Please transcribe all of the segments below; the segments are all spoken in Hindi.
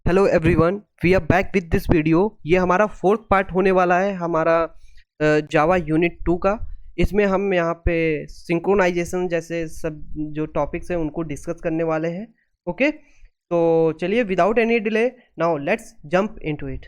Hello everyone, we are back with this video. ये हमारा फोर्थ पार्ट होने वाला है हमारा जावा यूनिट 2 का। इसमें हम यहाँ पे सिंक्रोनाइजेशन जैसे सब जो टॉपिक्स हैं उनको डिस्कस करने वाले हैं। ओके, तो चलिए without any delay now let's jump into it.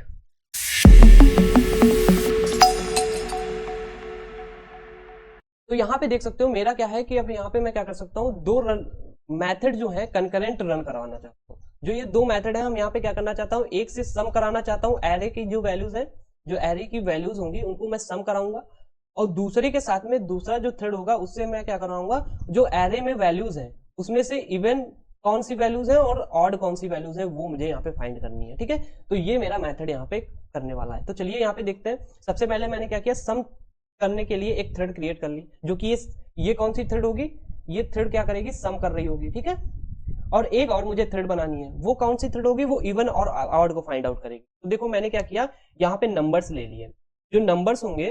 तो यहाँ पे देख सकते हो मेरा क्या है कि अब यहाँ पे मैं क्या कर सकता हूँ, दो रन मैथड जो है कंकरेंट रन करवाना चाहता हूँ। जो ये दो मैथड है, हम यहाँ पे क्या करना चाहता हूँ, एक से सम कराना चाहता हूँ। एरे की जो वैल्यूज है, जो एरे की वैल्यूज होंगी उनको मैं सम कराऊंगा, और दूसरे के साथ में दूसरा जो थ्रेड होगा उससे मैं क्या कराऊंगा, जो एरे में वैल्यूज है उसमें से इवन कौन सी वैल्यूज है और ऑड कौन सी वैल्यूज है वो मुझे यहाँ पे फाइंड करनी है। ठीक है, तो ये मेरा मेथड यहाँ पे करने वाला है। तो चलिए यहाँ पे देखते हैं। सबसे पहले मैंने क्या किया, सम करने के लिए एक थ्रेड क्रिएट कर ली, जो कि ये कौन सी थ्रेड होगी, ये थ्रेड क्या करेगी, सम कर रही होगी। ठीक है, और एक और मुझे थ्रेड बनानी है, वो कौन सी थ्रेड होगी, वो इवन और ऑड को फाइंड आउट करेगी। तो देखो मैंने क्या किया, यहाँ पे नंबर्स ले लिए, जो नंबर्स होंगे,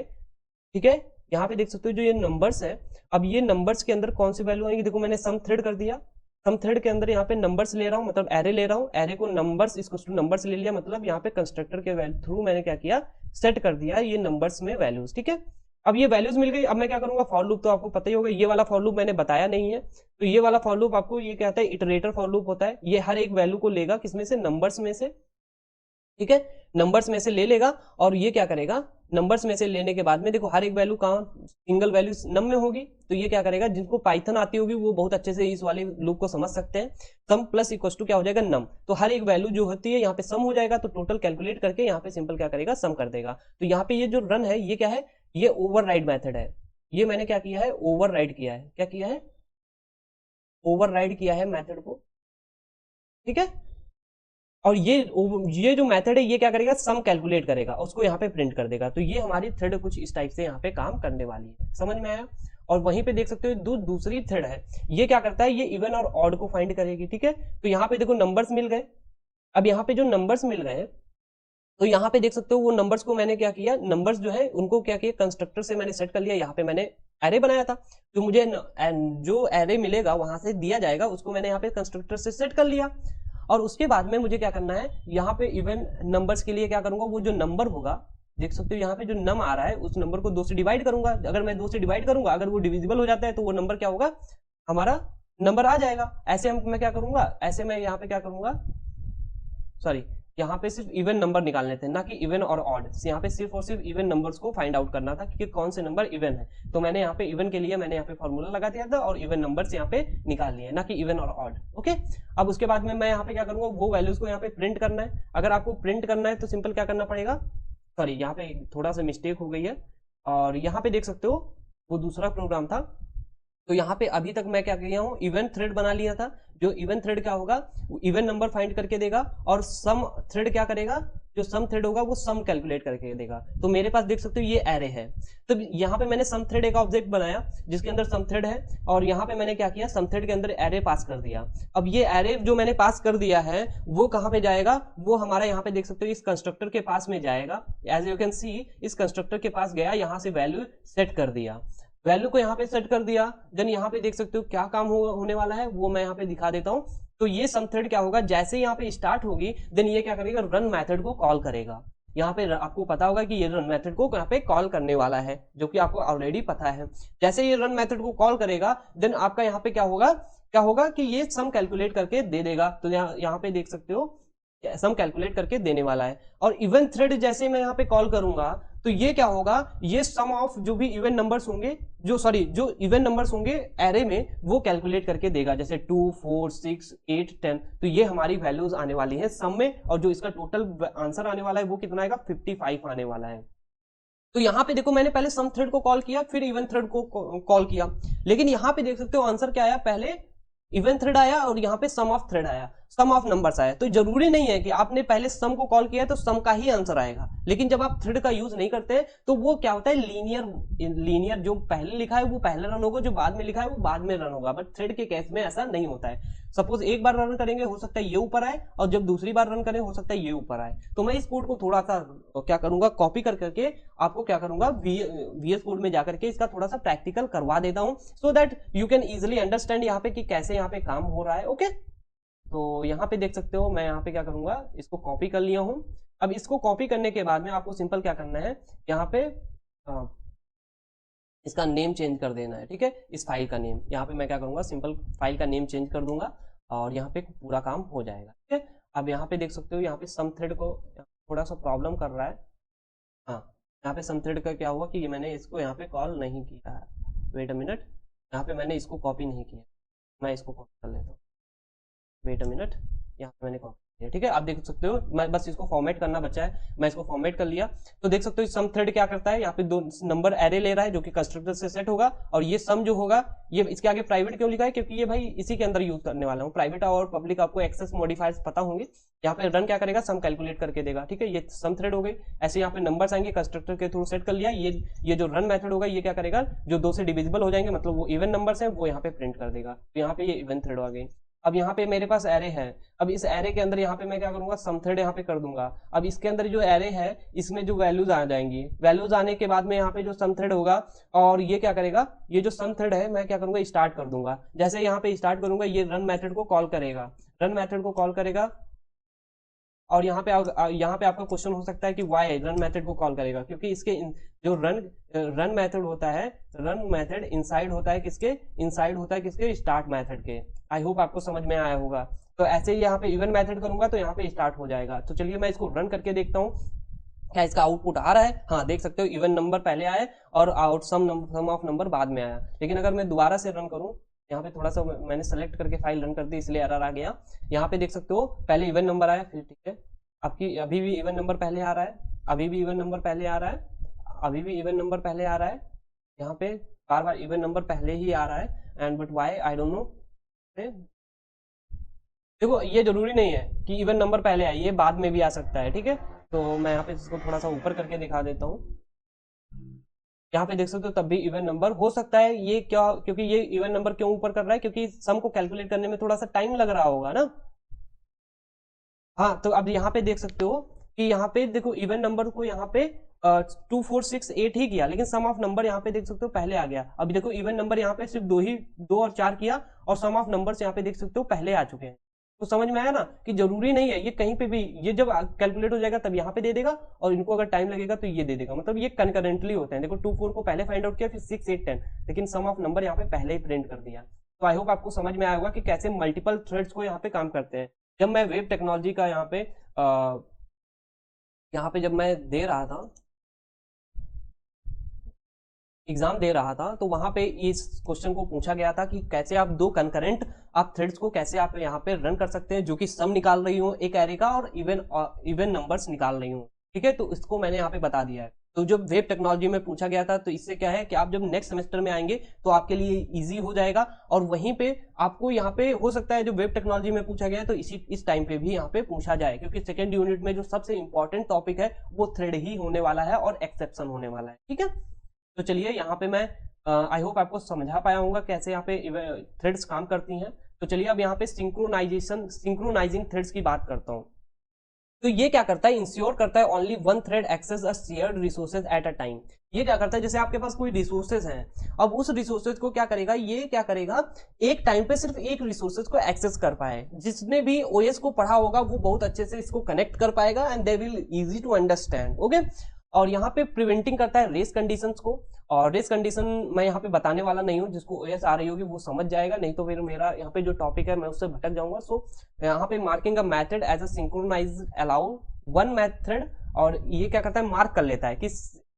ठीक है, यहाँ पे देख सकते हो जो ये नंबर्स है। अब ये नंबर्स के अंदर कौन सी वैल्यू आएगी, देखो मैंने सम थ्रेड कर दिया। सम थ्रेड के अंदर यहाँ पे नंबर्स ले रहा हूँ, मतलब एरे ले रहा हूँ, एरे को नंबर्स इक्वल टू नंबर्स ले लिया, मतलब यहाँ पे कंस्ट्रक्टर के थ्रू मैंने क्या किया, सेट कर दिया ये नंबर्स में वैल्यूज। ठीक है, अब ये वैल्यूज मिल गई। अब मैं क्या करूंगा, फॉर लूप तो आपको पता ही होगा, ये वाला फॉर लूप मैंने बताया नहीं है। तो ये वाला फॉर लूप आपको ये कहता है इटरेटर फॉर लूप होता है। ये हर एक वैल्यू को लेगा, किसमें से, नंबर्स में से। ठीक है, नंबर्स में से ले लेगा, और ये क्या करेगा, नंबर्स में से लेने के बाद में देखो हर एक वैल्यू कहाँ, सिंगल वैल्यू नम में होगी। तो ये क्या करेगा, जिनको पाइथन आती होगी वो बहुत अच्छे से इस वाले लूप को समझ सकते हैं। सम प्लस इक्वल टू क्या हो जाएगा, नम। तो हर एक वैल्यू जो होती है यहाँ पे सम हो जाएगा, तो टोटल कैलकुलेट करके यहाँ पे सिंपल क्या करेगा, सम कर देगा। तो यहाँ पे ये जो रन है ये क्या है, ये ओवरराइड मेथड है। ये मैंने क्या किया है, ओवरराइड किया है। क्या किया है, ओवरराइड किया है मेथड को। ठीक है, और ये जो मेथड है ये क्या करेगा, सम कैलकुलेट करेगा, उसको यहाँ पे प्रिंट कर देगा। तो ये हमारी थ्रेड कुछ इस टाइप से यहाँ पे काम करने वाली है, समझ में आया। और वहीं पे देख सकते हो दूसरी थ्रेड है, ये क्या करता है, ये इवन और ऑड को फाइंड करेगी। ठीक है, तो यहाँ पे देखो नंबर्स मिल गए। अब यहाँ पे जो नंबर्स मिल गए, तो यहाँ पे देख सकते हो वो नंबर्स को मैंने क्या किया, नंबर्स जो है उनको क्या किया, कंस्ट्रक्टर से मैंने सेट कर लिया। यहाँ पे मैंने एरे बनाया था, तो मुझे जो एरे मिलेगा वहां से दिया जाएगा, उसको मैंने यहाँ पे कंस्ट्रक्टर से सेट कर लिया। और उसके बाद में मुझे क्या करना है, यहाँ पे इवन नंबर्स के लिए क्या करूंगा, वो जो नंबर होगा, देख सकते हो यहाँ पे जो नम आ रहा है उस नंबर को 2 से डिवाइड करूंगा। अगर मैं 2 से डिवाइड करूंगा, अगर वो डिविजिबल हो जाता है तो वो नंबर क्या होगा, हमारा नंबर आ जाएगा। ऐसे मैं क्या करूंगा, ऐसे मैं यहाँ पे क्या करूंगा, सॉरी, यहाँ पे सिर्फ इवन नंबर निकालने थे, ना कि इवन और ऑड। यहाँ पे सिर्फ और सिर्फ इवन नंबर्स को फाइंड आउट करना था कि कौन से नंबर इवन है। तो मैंने यहाँ पे इवन के लिए मैंने यहाँ पे फॉर्मूला लगा दिया था, और इवन नंबर्स यहाँ पे निकाल लिए, ना कि इवन और ऑड। ओके, अब उसके बाद में मैं यहाँ पे क्या करूंगा, वो वैल्यूज को यहाँ पे प्रिंट करना है। अगर आपको प्रिंट करना है तो सिंपल क्या करना पड़ेगा, सॉरी यहाँ पे थोड़ा सा मिस्टेक हो गई है, और यहाँ पे देख सकते हो वो दूसरा प्रोग्राम था। तो यहाँ पे अभी तक मैं क्या किया हूँ, इवन थ्रेड बना लिया था। जो इवन थ्रेड क्या होगा, वो इवन नंबर फाइंड करके देगा, और सम थ्रेड क्या करेगा, जो सम थ्रेड होगा वो सम कैलकुलेट करके देगा। तो मेरे पास देख सकते हो ये एरे है, तो यहाँ पे मैंने सम थ्रेड एक ऑब्जेक्ट बनाया जिसके अंदर सम थ्रेड है, और यहाँ पे मैंने क्या किया, सम थ्रेड के अंदर एरे पास कर दिया। अब ये एरे जो मैंने पास कर दिया है वो कहाँ पे जाएगा, वो हमारा यहाँ पे देख सकते हो इस कंस्ट्रक्टर के पास में जाएगा। एज यू कैन सी इस कंस्ट्रक्टर के पास गया, यहाँ से वैल्यू सेट कर दिया, वैल्यू को यहाँ पे सेट कर दिया। देन यहाँ पे देख सकते हो क्या काम होने वाला है वो मैं यहाँ पे दिखा देता हूँ। तो ये सम थ्रेड क्या होगा, जैसे यहाँ पे स्टार्ट होगी देन ये क्या करेगा, रन मेथड को कॉल करेगा। यहाँ पे आपको पता होगा कि ये रन मेथड को यहाँ पे कॉल करने वाला है, जो कि आपको ऑलरेडी पता है। जैसे ये रन मेथड को कॉल करेगा देन आपका यहाँ पे क्या होगा कि ये सम कैलकुलेट करके दे देगा। तो यहाँ पे देख सकते हो सम कैलकुलेट करके देने वाला है। और इवन थ्रेड जैसे मैं यहाँ पे कॉल करूंगा तो ये क्या होगा, ये सम ऑफ जो भी इवन नंबर्स होंगे, जो इवन नंबर्स होंगे एरे में वो कैलकुलेट करके देगा, जैसे 2 4 6 8 10। तो ये हमारी वैल्यूज आने वाली है सम में, और जो इसका टोटल आंसर आने वाला है वो कितना आएगा, 55 आने वाला है। तो यहाँ पे देखो मैंने पहले सम थ्रेड को कॉल किया, फिर इवन थ्रेड को कॉल किया, लेकिन यहाँ पे देख सकते हो आंसर क्या आया, पहले इवन थ्रेड आया और यहाँ पे सम ऑफ थ्रेड आया, सम ऑफ नंबर्स आया। तो जरूरी नहीं है कि आपने पहले सम को कॉल किया है तो सम का ही आंसर आएगा, लेकिन जब आप थ्रेड का यूज नहीं करते तो वो क्या होता है, लीनियर जो पहले लिखा है वो पहले रन होगा, जो बाद में लिखा है वो बाद में रन होगा। बट थ्रेड के केस में ऐसा नहीं होता है। सपोज एक बार रन करेंगे हो सकता है ये ऊपर आए, और जब दूसरी बार रन करें हो सकता है ये ऊपर आए। तो मैं इस कोड को थोड़ा सा क्या करूंगा, कॉपी कर करके आपको क्या करूंगा, VS कोड में जाकर के इसका थोड़ा सा प्रैक्टिकल करवा देता हूं, so that you can easily understand यहाँ पे कि कैसे यहाँ पे काम हो रहा है। ओके, तो यहाँ पे देख सकते हो मैं यहाँ पे क्या करूंगा, इसको कॉपी कर लिया हूँ। अब इसको कॉपी करने के बाद में आपको सिंपल क्या करना है, यहाँ पे इसका नेम चेंज कर देना है, ठीक है, इस फाइल का नेम। यहाँ पे मैं क्या करूंगा, सिंपल फाइल का नेम चेंज कर दूंगा और यहाँ पे पूरा काम हो जाएगा, ठीक है। अब यहाँ पे देख सकते हो, यहाँ पे सम थ्रेड को थोड़ा सा प्रॉब्लम कर रहा है। हाँ, यहाँ पे सम थ्रेड का क्या हुआ कि मैंने इसको यहाँ पे कॉल नहीं किया है। वेट अ मिनट, यहाँ पे मैंने इसको कॉपी नहीं किया, मैं इसको कॉपी कर लेता हूँ। वेट अ मिनट, यहाँ पे मैंने कॉपी किया, ठीक है। आप देख सकते हो, मैं बस इसको फॉर्मेट करना बचा है, मैं इसको फॉर्मेट कर लिया। तो देख सकते हो सम थ्रेड क्या करता है, यहाँ पे दो नंबर एरे ले रहा है जो कि कंस्ट्रक्टर से सेट होगा, और ये सम जो होगा, ये इसके आगे प्राइवेट क्यों लिखा है, क्योंकि ये भाई इसी के अंदर यूज करने वाला हूँ। प्राइवेट और पब्लिक आपको एक्सेस मॉडिफायर्स पता होंगे। यहाँ पे रन क्या करेगा, सम कैलकुलेट करके देगा, ठीक है। ये सम थ्रेड हो गई। ऐसे यहाँ पे नंबर्स आएंगे, कंस्ट्रक्टर के थ्रू सेट कर लिया। ये जो रन मेथड होगा, ये क्या करेगा, जो दो से डिविजिबल हो जाएंगे, मतलब वो इवन नंबर्स हैं, वो यहाँ पे प्रिंट कर देगा। तो यहाँ पे ये इवन थ्रेड आ गई। अब यहाँ पे मेरे पास एरे है। अब इस एरे के अंदर यहाँ पे मैं क्या करूंगा, सम थ्रेड यहाँ पे कर दूंगा। अब इसके अंदर जो एरे है, इसमें जो वैल्यूज आ जाएंगी, वैल्यूज आने के बाद में यहाँ पे जो सम थ्रेड होगा, और ये क्या करेगा, ये जो सम थ्रेड है मैं क्या करूंगा, स्टार्ट कर दूंगा। जैसे यहाँ पे स्टार्ट करूंगा, ये रन मेथड को कॉल करेगा, रन मेथड को कॉल करेगा। और यहाँ पे आपका क्वेश्चन हो सकता है कि वाई रन मेथड को कॉल करेगा, क्योंकि इसके जो रन मेथड होता है, रन मेथड इनसाइड होता है किसके, इनसाइड होता है किसके, स्टार्ट मेथड के। आई होप आपको समझ में आया होगा। तो ऐसे ही यहाँ पे इवन मेथड करूंगा तो यहाँ पे स्टार्ट हो जाएगा। तो चलिए मैं इसको रन करके देखता हूँ क्या इसका आउटपुट आ रहा है। हाँ, देख सकते हो इवन नंबर पहले आया और आउट सम ऑफ नंबर बाद में आया। लेकिन अगर मैं दोबारा से रन करूँ, यहाँ पे थोड़ा सा मैंने सेलेक्ट करके फाइल रन कर दी, इसलिए एरर आ गया। यहाँ पे देख सकते हो पहले इवन नंबर आया, फिर ठीक है, आपकी अभी भी इवन नंबर पहले आ रहा है, अभी भी इवन नंबर पहले आ रहा है, अभी भी इवन नंबर पहले आ रहा है। यहाँ पे बार बार इवन नंबर पहले ही आ रहा है, and but why I don't know. देखो ये जरूरी नहीं है कि इवन नंबर पहले आए, ये बाद में भी आ सकता है, ठीक है। तो मैं यहाँ पे इसको थोड़ा सा ऊपर करके दिखा देता हूँ। यहाँ पे देख सकते हो तब भी इवन नंबर हो सकता है। ये क्या, क्योंकि ये इवन नंबर क्यों ऊपर कर रहा है, क्योंकि सम को कैलकुलेट करने में थोड़ा सा टाइम लग रहा होगा ना। हाँ, तो अब यहाँ पे देख सकते हो कि यहाँ पे देखो इवन नंबर को यहाँ पे 2468 ही किया, लेकिन सम ऑफ नंबर यहाँ पे देख सकते हो पहले आ गया। अभी देखो इवन नंबर यहाँ पे सिर्फ दो और चार किया, और सम ऑफ नंबर्स यहाँ पे देख सकते हो पहले आ चुके हैं। तो समझ में आया ना कि जरूरी नहीं है, ये कहीं पे भी, ये जब कैलकुलेट हो जाएगा तब यहाँ पे दे देगा, और इनको अगर टाइम लगेगा तो ये दे देगा। मतलब ये कंकरेंटली होते हैं। देखो 24 को पहले फाइंड आउट किया, फिर 6 8 10, लेकिन सम ऑफ नंबर यहाँ पे पहले ही प्रिंट कर दिया। तो आई होप आपको समझ में आया होगा कि कैसे मल्टीपल थ्रेड्स को यहाँ पे काम करते हैं। जब मैं वेब टेक्नोलॉजी का यहाँ पे जब मैं दे रहा था, एग्जाम दे रहा था, तो वहां पे इस क्वेश्चन को पूछा गया था कि कैसे आप दो कंकरेंट आप थ्रेड्स को कैसे आप यहाँ पे रन कर सकते हैं, जो कि सम निकाल रही हूँ एक एरे का, और इवन नंबर्स निकाल रही हूँ, ठीक है। तो इसको मैंने यहाँ पे बता दिया है। तो जब वेब टेक्नोलॉजी में पूछा गया था, तो इससे क्या है कि आप जब नेक्स्ट सेमेस्टर में आएंगे तो आपके लिए इजी हो जाएगा। और वहीं पे आपको यहाँ पे हो सकता है जो वेब टेक्नोलॉजी में पूछा गया है, तो इस टाइम पे भी यहाँ पे पूछा जाए, क्योंकि सेकेंड यूनिट में जो सबसे इंपॉर्टेंट टॉपिक है वो थ्रेड ही होने वाला है और एक्सेप्शन होने वाला है, ठीक है। तो चलिए यहाँ पे मैं आई होप आपको समझा पाया होगा कैसे यहाँ पे थ्रेड्स काम करती हैं। तो चलिए अब यहाँ पे सिंक्रोनाइजिंग थ्रेड्स की बात करता हूँ। तो ये क्या करता है, इंश्योर करता है only one thread access a shared resources at a time. ये क्या करता है, जैसे आपके पास कोई रिसोर्सेज हैं, अब उस रिसोर्सेज को क्या करेगा, ये क्या करेगा, एक टाइम पे सिर्फ एक रिसोर्सेज को एक्सेस कर पाए। जिसने भी ओएस को पढ़ा होगा वो बहुत अच्छे से इसको कनेक्ट कर पाएगा, and they will easy to understand, okay. और यहाँ पे प्रिवेंटिंग करता है रेस कंडीशंस को। और रेस कंडीशन मैं यहाँ पे बताने वाला नहीं हूँ, जिसको ओएस आ रही होगी वो समझ जाएगा, नहीं तो फिर मेरा यहाँ पे जो टॉपिक है मैं उससे भटक जाऊंगा। सो यहाँ पे marking a method as a synchronize allow one method, और ये क्या करता है, मार्क कर लेता है कि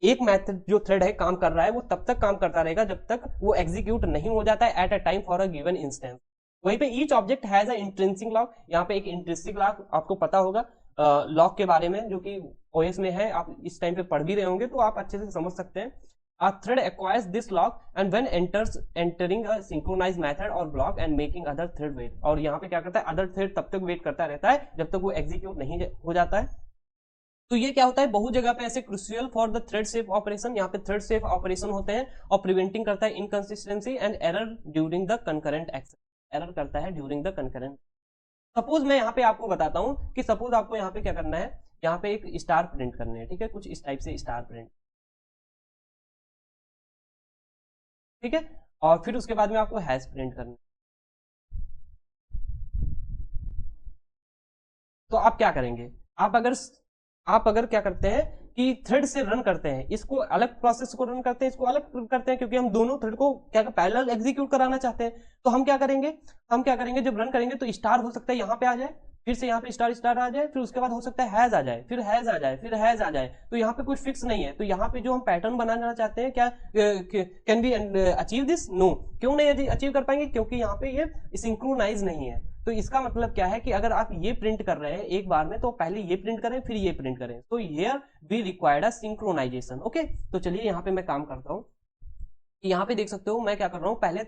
एक मेथड जो थ्रेड है काम कर रहा है, वो तब तक काम करता रहेगा जब तक वो एग्जीक्यूट नहीं हो जाता है eight a time for a given instance. वहीं पे each object has a intrinsic lock. यहाँ पे एक इंट्रिंसिक लॉक आपको पता होगा लॉक के बारे में, जो कि ओएस में है, आप इस टाइम पे पढ़ भी रहे होंगे तो आप अच्छे से समझ सकते हैं। A thread acquires this lock and when entering a synchronized method or block and making other thread wait। और यहाँ पे क्या करता है, अदर थ्रेड तब तक वेट करता रहता है जब तक वो एग्जीक्यूट नहीं हो जाता है। तो ये क्या होता है, बहुत जगह पे ऐसे crucial for the thread safe operation, यहाँ पे थ्रेड सेफ ऑपरेशन होते हैं, और प्रिवेंटिंग करता है inconsistency and error during the concurrent access. Error करता है ड्यूरिंग द कंकरेंट। सपोज मैं यहाँ पे आपको बताता हूँ कि सपोज आपको यहाँ पे क्या करना है, यहाँ पे एक स्टार प्रिंट करने हैं, ठीक है, कुछ इस टाइप से स्टार प्रिंट, ठीक है। और फिर उसके बाद में आपको हैश प्रिंट करना है। तो आप क्या करेंगे, आप अगर क्या करते हैं कि थ्रेड से रन करते हैं, इसको अलग प्रोसेस को रन करते हैं, इसको अलग करते हैं, क्योंकि हम दोनों थ्रेड को क्या पैरेलल एग्जीक्यूट कराना चाहते हैं। तो हम क्या करेंगे जब रन करेंगे तो स्टार हो सकता है यहाँ पे आ जाए, फिर से यहाँ पे स्टार आ जाए, फिर उसके बाद हो सकता है हैज आ जाए, फिर हैज आ जाए, फिर हैज आ जाए। तो यहाँ पे कुछ फिक्स नहीं है। तो यहाँ पे जो हम पैटर्न बनाना चाहते हैं, क्या can be achieve this? No. क्यों नहीं अचीव कर पाएंगे? क्योंकि यहाँ पे ये सिंक्रोनाइज नहीं है। तो इसका मतलब क्या है कि अगर आप ये प्रिंट कर रहे हैं एक बार में, तो पहले ये प्रिंट करें फिर ये प्रिंट करें। तो here we required a synchronization. Okay, तो चलिए यहाँ पे मैं काम करता हूँ। यहाँ पे देख सकते हो मैं क्या कर रहा हूँ, पहले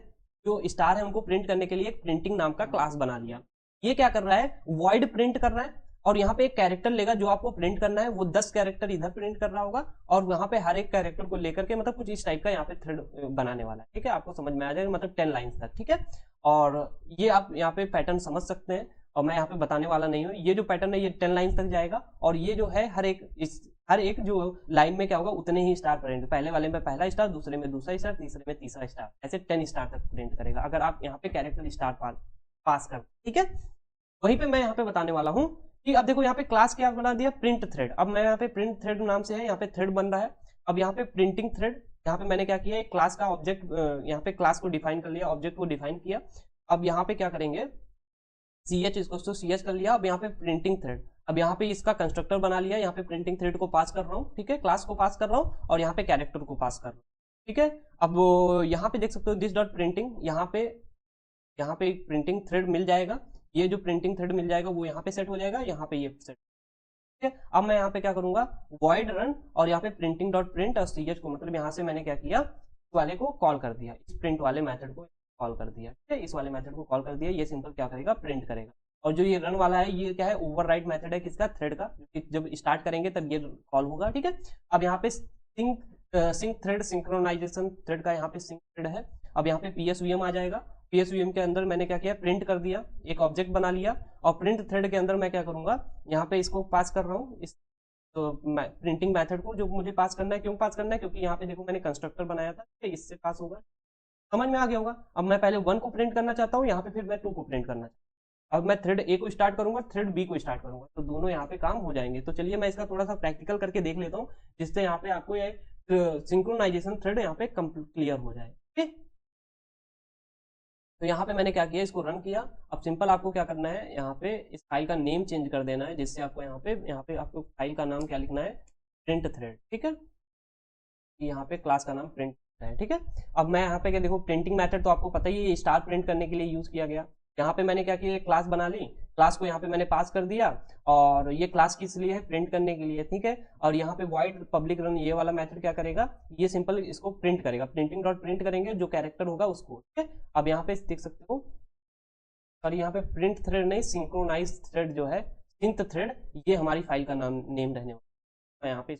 जो स्टार है उनको प्रिंट करने के लिए एक प्रिंटिंग नाम का क्लास बना लिया। ये क्या कर रहा है, वॉइड प्रिंट कर रहा है, और यहाँ पे एक कैरेक्टर लेगा जो आपको प्रिंट करना है, वो 10 कैरेक्टर इधर प्रिंट कर रहा होगा, और वहां पे हर एक कैरेक्टर को लेकर के मतलब कुछ इस टाइप का यहाँ पे थ्रेड बनाने वाला है। ठीक है, आपको समझ में आ जाएगा, मतलब 10 लाइन्स तक। ठीक है, और ये आप यहाँ पे पैटर्न समझ सकते हैं, और मैं यहाँ पे बताने वाला नहीं हूँ। ये जो पैटर्न है ये 10 लाइन्स तक जाएगा, और ये जो है हर एक जो लाइन में क्या होगा उतने ही स्टार प्रिंट, पहले वाले में पहला स्टार, दूसरे में दूसरा स्टार, तीसरे में तीसरा स्टार, ऐसे 10 स्टार तक प्रिंट करेगा अगर आप यहाँ पे कैरेक्टर स्टार पास कर। ठीक है, वहीं पे मैं यहाँ पे बताने वाला हूँ कि अब देखो यहाँ पे क्लास क्या बना दिया, प्रिंट थ्रेड। अब मैं यहाँ पे प्रिंट थ्रेड नाम से है, यहाँ पे थ्रेड बन रहा है। अब यहाँ पे प्रिंटिंग थ्रेड, यहाँ पे मैंने क्या किया, एक क्लास का ऑब्जेक्ट, यहाँ पे क्लास को डिफाइन कर लिया, ऑब्जेक्ट को डिफाइन किया। अब यहाँ पे क्या करेंगे, ch इसको तो ch कर लिया। अब यहाँ पे प्रिंटिंग थ्रेड, अब यहाँ पे इसका कंस्ट्रक्टर बना लिया, यहाँ पे प्रिंटिंग थ्रेड को पास कर रहा हूँ। ठीक है, क्लास को पास कर रहा हूँ, और यहाँ पे कैरेक्टर को पास कर रहा हूँ। ठीक है, अब यहाँ पे देख सकते हो दिस डॉट प्रिंटिंग, यहाँ पे एक प्रिंटिंग थ्रेड मिल जाएगा। ये जो प्रिंटिंग थ्रेड मिल जाएगा वो यहाँ पे सेट हो जाएगा, यहाँ पे ये सेट। ठीक है, अब मैं यहाँ पे क्या करूंगा, वॉइड रन, और यहाँ पे प्रिंटिंग डॉट प्रिंट और ch को, मतलब यहाँ से मैंने क्या किया, इस वाले को कॉल कर दिया, इस प्रिंट वाले मेथड को कॉल कर दिया। ठीक है, इस वाले मेथड को कॉल कर दिया, ये सिंपल क्या करेगा, प्रिंट करेगा। और जो ये रन वाला है ये क्या है, ओवरराइड मेथड है किसका, थ्रेड का, जब स्टार्ट करेंगे तब ये कॉल होगा। ठीक है, अब यहाँ पे सिंक थ्रेड सिंक्रोनाइजेशन थ्रेड का यहाँ पे सिंक थ्रेड है। अब यहाँ पे psvm आ जाएगा, psvm के अंदर मैंने क्या किया, प्रिंट कर दिया, एक ऑब्जेक्ट बना लिया, और प्रिंट थ्रेड के अंदर मैं क्या करूंगा, यहाँ पे इसको पास कर रहा हूँ, इस तो प्रिंटिंग मेथड को जो मुझे पास करना है। क्यों पास करना है, क्योंकि यहाँ पे देखो मैंने कंस्ट्रक्टर बनाया था, इससे पास होगा। समझ में आ गया होगा। अब मैं पहले 1 को प्रिंट करना चाहता हूँ, यहाँ पे फिर मैं 2 को प्रिंट करना चाहता हूँ। अब मैं थ्रेड ए को स्टार्ट करूंगा, थ्रेड बी को स्टार्ट करूंगा, तो दोनों यहाँ पे काम हो जाएंगे। तो चलिए मैं इसका थोड़ा सा प्रैक्टिकल करके देख लेता हूँ, जिससे यहाँ पे आपको ये सिंक्रोनाइजेशन थ्रेड यहाँ पे क्लियर हो जाए। ठीक, तो यहाँ पे मैंने क्या किया, इसको रन किया। अब सिंपल आपको क्या करना है, यहाँ पे इस फाइल का नेम चेंज कर देना है, जिससे आपको यहाँ पे आपको फाइल का नाम क्या लिखना है, प्रिंट थ्रेड। ठीक है, यहाँ पे क्लास का नाम प्रिंट है। ठीक है, अब मैं यहाँ पे क्या देखो, प्रिंटिंग मेथड तो आपको पता ही है, स्टार प्रिंट करने के लिए यूज किया गया। यहाँ पे मैंने क्या किया, क्लास बना ली, क्लास को यहाँ पे मैंने पास कर दिया, और ये क्लास किस लिए है, प्रिंट करने के लिए। ठीक है, और यहाँ पे वॉइड पब्लिक रन, ये वाला मेथड क्या करेगा, ये सिंपल इसको प्रिंट करेगा, प्रिंटिंग डॉट प्रिंट करेंगे जो कैरेक्टर होगा उसको। ठीक है, अब यहाँ पे देख सकते हो, और यहाँ पे प्रिंट थ्रेड नहीं, सिंक्रोनाइज थ्रेड जो है, सिंथ थ्रेड, ये हमारी फाइल का नेम रहने वाला है। यहाँ पे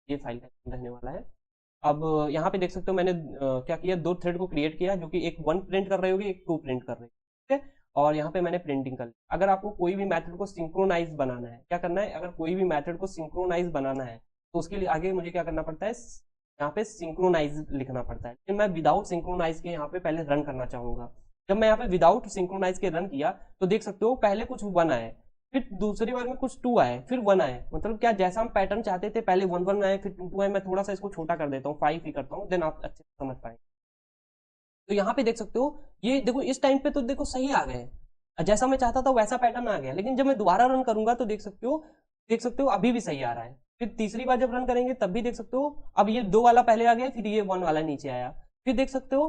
ये फाइल का नेम रहने वाला है। अब यहाँ पे देख सकते हो मैंने क्या किया, 2 थ्रेड को क्रिएट किया, जो कि एक 1 प्रिंट कर रही होगी, एक 2 प्रिंट कर रही है। ठीक है, और यहाँ पे मैंने प्रिंटिंग कर लिया। अगर आपको कोई भी मेथड को सिंक्रोनाइज बनाना है, क्या करना है, अगर कोई भी मेथड को सिंक्रोनाइज बनाना है तो उसके लिए आगे मुझे क्या करना पड़ता है, यहाँ पे सिंक्रोनाइज लिखना पड़ता है। लेकिन मैं विदाउट सिंक्रोनाइज के यहाँ पे पहले रन करना चाहूंगा। जब मैं यहाँ पे विदाउट सिंक्रोनाइज के रन किया तो देख सकते हो पहले कुछ 1 आए, फिर दूसरी बार में कुछ 2 आए, फिर 1 आए। मतलब क्या, जैसा हम पैटर्न चाहते थे, पहले 1 1 आए, फिर 2 2 आए। मैं थोड़ा सा इसको छोटा कर देता हूँ, 5 ही करता हूँ, देन आप अच्छे से समझ पाएंगे। तो यहाँ पे देख सकते हो, ये देखो इस टाइम पे तो देखो सही आ गए, जैसा मैं चाहता था वैसा पैटर्न आ गया। लेकिन जब मैं दोबारा रन करूंगा तो देख सकते हो अभी भी सही आ रहा है। फिर तीसरी बार जब रन करेंगे तब भी देख सकते हो, अब ये 2 वाला पहले आ गया, फिर ये 1 वाला नीचे आया, फिर देख सकते हो,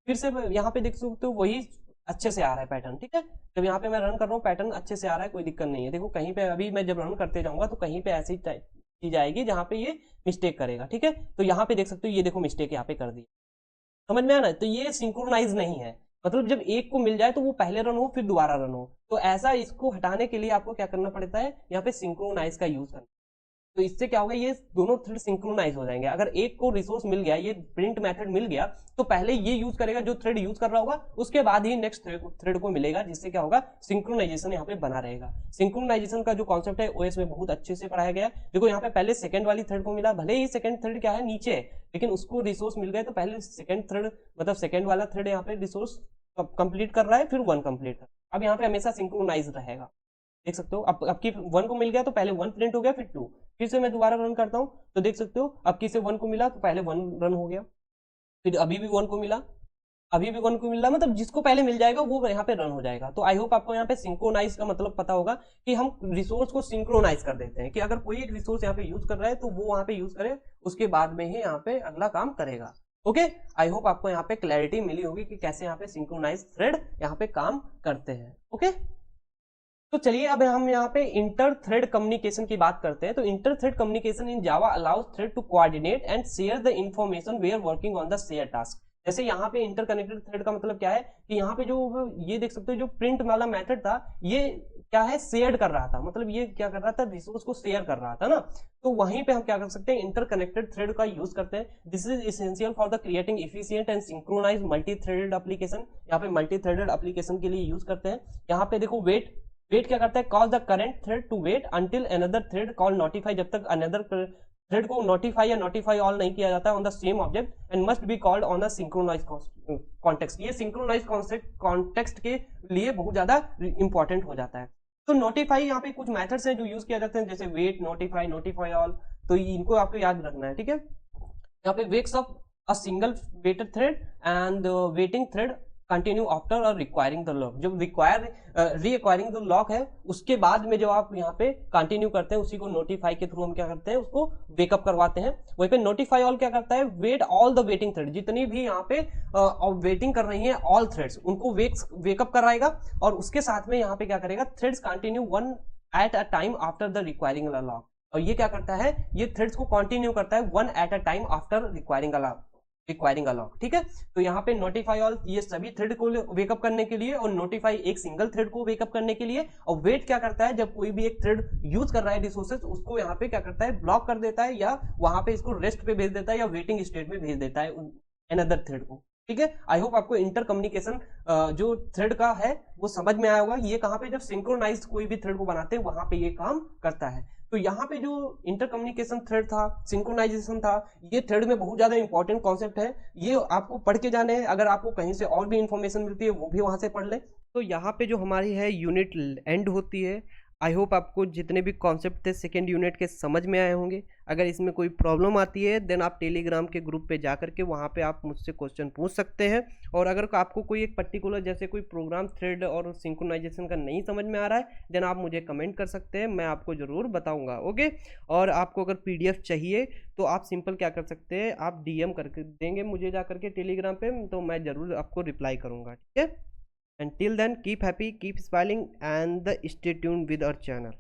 फिर से यहाँ पे देख सकते हो वही अच्छे से आ रहा है पैटर्न। ठीक है, जब यहाँ पे मैं रन कर रहा हूँ पैटर्न अच्छे से आ रहा है, कोई दिक्कत नहीं है। देखो कहीं पे अभी मैं जब रन करते जाऊंगा तो कहीं पे ऐसी चीज आएगी जहाँ पे ये मिस्टेक करेगा। ठीक है, तो यहाँ पे देख सकते हो, ये देखो मिस्टेक यहाँ पे कर दी, समझ में आया ना। तो ये सिंक्रोनाइज नहीं है, मतलब जब एक को मिल जाए तो वो पहले रन हो फिर दोबारा रन हो। तो ऐसा इसको हटाने के लिए आपको क्या करना पड़ता है, यहाँ पे सिंक्रोनाइज का यूज करना। तो इससे क्या होगा, ये दोनों थ्रेड सिंक्रोनाइज हो जाएंगे। अगर एक को रिसोर्स मिल गया, ये प्रिंट मेथड मिल गया, तो पहले ये यूज करेगा जो थ्रेड यूज कर रहा होगा, उसके बाद ही नेक्स्ट थ्रेड को मिलेगा, जिससे क्या होगा, सिंक्रोनाइजेशन यहाँ पे बना रहेगा। सिंक्रोनाइजेशन का जो कॉन्सेप्ट है ओएस में बहुत अच्छे से पढ़ाया गया है। देखो यहाँ पे पहले सेकंड वाली थ्रेड को मिला, भले ही सेकंड थ्रेड क्या है नीचे है, लेकिन उसको रिसोर्स मिल गए, तो पहले सेकंड थ्रेड, मतलब सेकंड वाला थ्रेड यहाँ पे रिसोर्स कंप्लीट कर रहा है, फिर 1 कंप्लीट कर। अब यहाँ पे हमेशा सिंक्रोनाइज रहेगा। देख सकते हो अब की 1 को मिल गया तो पहले 1 प्रिंट हो गया, फिर 2, फिर से मैं दोबारा रन करता हूँ तो देख सकते हो अब की से 1 को मिला तो पहले 1 रन हो गया, फिर अभी भी 1 को मिला, अभी भी 1 को मिल रहा, मतलब जिसको पहले मिल जाएगा वो यहाँ पे रन हो जाएगा। तो आई होप आपको यहाँ पे सिंक्रोनाइज का मतलब पता होगा कि हम रिसोर्स को सिंक्रोनाइज कर देते हैं कि अगर कोई एक रिसोर्स यहाँ पे यूज कर रहा है तो वो वहां पे यूज करे, उसके बाद में ही यहाँ पे अगला काम करेगा। ओके, आई होप आपको यहाँ पे क्लैरिटी मिली होगी कि कैसे यहाँ पे सिंक्रोनाइज थ्रेड यहाँ पे काम करते हैं। ओके, तो चलिए अब हम यहाँ पे इंटर थ्रेड कम्युनिकेशन की बात करते हैं। तो inter thread communication in Java allows thread to coordinate and share the information they are working on the share task. जैसे यहाँ पे इंटरकनेक्टेड थ्रेड का मतलब क्या है कि यहाँ पे जो ये देख सकते हो जो प्रिंट वाला मेथड था ये क्या है, शेयर कर रहा था, मतलब ये क्या कर रहा था, रिसोर्स को शेयर कर रहा था ना। तो वहीं पे हम क्या कर सकते हैं, इंटरकनेक्टेड थ्रेड का यूज करते हैं। This is essential for the creating efficient and synchronize multi threaded application. यहाँ पे मल्टी थ्रेडेड एप्लीकेशन के लिए यूज करते हैं। यहाँ पे देखो वेट, वेट क्या करता है, cause the current thread to wait until another thread call notify, जब तक अनदर थ्रेड को नोटिफाई या नोटिफाई ऑल नहीं किया जाता on the same object and must be called on the synchronize context. ये सिंक्रोनाइज कॉन्टेक्स्ट के लिए बहुत ज्यादा इंपॉर्टेंट हो जाता है। तो नोटिफाई यहाँ पे कुछ मेथड्स हैं जो यूज किया जाते हैं, जैसे वेट, नोटिफाई, नोटिफाई ऑल, तो इनको आपको याद रखना है, ठीक है। यहाँ पे wakes up a single waited thread and waiting thread continue after और रिक्वायरिंग द लॉक। जब रीएक्वायरिंग द लॉक है उसके बाद में जब आप यहाँ पे कंटिन्यू करते हैं उसी को नोटिफाई के थ्रू हम क्या करते हैं, उसको वेकअप करवाते हैं। वहीं पे नोटिफाई ऑल क्या करता है, wait all the waiting thread, जितनी भी यहाँ पे वेटिंग कर रही है ऑल थ्रेड्स उनको वेकअप कराएगा और उसके साथ में यहाँ पे क्या करेगा, threads continue one eight a time after the requiring lock. और ये क्या करता है, ये थ्रेड्स को कंटिन्यू करता है one eight a time after requiring lock, ठीक है। तो यहाँ पे नोटिफाई ऑल ये सभी थ्रेड को वेकअप करने के लिए, और नोटिफाई एक सिंगल थ्रेड को वेकअप करने के लिए, और वेट क्या करता है, जब कोई भी एक थ्रेड यूज कर रहा है रिसोर्सेज उसको यहाँ पे क्या करता है, ब्लॉक कर देता है या वहां पे इसको रेस्ट पे भेज देता है या वेटिंग स्टेट में भेज देता है अनदर थ्रेड को, ठीक है। आई होप आपको इंटर कम्युनिकेशन जो थ्रेड का है वो समझ में आया होगा। ये कहाँ पे, जब सिंक्रोनाइज कोई भी थ्रेड को बनाते हैं वहां पे ये काम करता है। तो यहाँ पे जो इंटर कम्युनिकेशन थ्रेड था, सिंक्रोनाइजेशन था, ये थ्रेड में बहुत ज्यादा इंपॉर्टेंट कॉन्सेप्ट है। ये आपको पढ़ के जाने हैं, अगर आपको कहीं से और भी इंफॉर्मेशन मिलती है वो भी वहां से पढ़ ले। तो यहाँ पे जो हमारी है यूनिट एंड होती है। आई होप आपको जितने भी कॉन्सेप्ट थे सेकेंड यूनिट के समझ में आए होंगे। अगर इसमें कोई प्रॉब्लम आती है देन आप टेलीग्राम के ग्रुप पे जा करके वहाँ पे आप मुझसे क्वेश्चन पूछ सकते हैं। और अगर आपको कोई एक पर्टिकुलर जैसे कोई प्रोग्राम थ्रेड और सिंक्रोनाइजेशन का नहीं समझ में आ रहा है देन आप मुझे कमेंट कर सकते हैं, मैं आपको ज़रूर बताऊँगा। ओके, और आपको अगर PDF चाहिए तो आप सिंपल क्या कर सकते हैं, आप DM करके देंगे मुझे जा करके टेलीग्राम पर, तो मैं ज़रूर आपको रिप्लाई करूँगा, ठीक है। Until then, keep happy, keep smiling, and stay tuned with our channel.